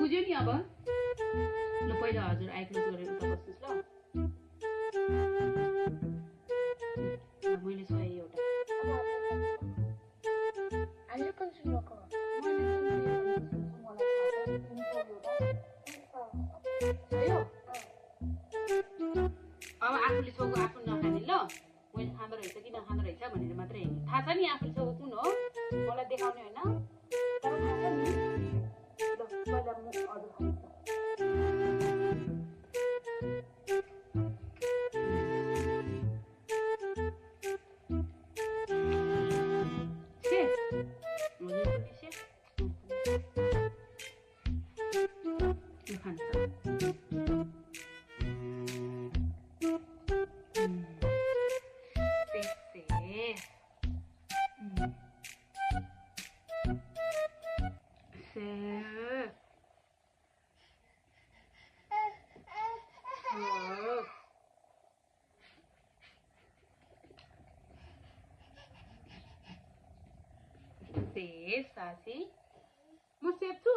बुझ्यो नि अब ल पहिला हजुर आई क्लोज गरेर उता बस्नुस् ल मैले सही एउटा अहिले कुन सुनको अब आफूले छोएको आफू नखाने ल मैले खाँदो रहेछ कि नखाँदो रहेछ भनेर मात्रै हेर्ने थाहा छ नि आफूले छोएको कुन हो मलाई देखाउने होइन तर थाहा छ नि ल पहिला म अझ खान्छ सासी म सेफ छु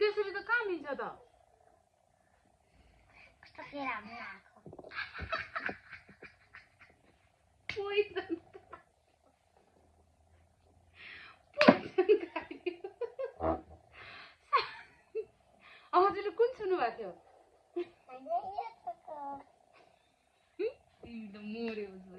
त्यसरी त कहाँ मिल्छ त हजुरले कुन सुन्नु भएको थियो मर्यो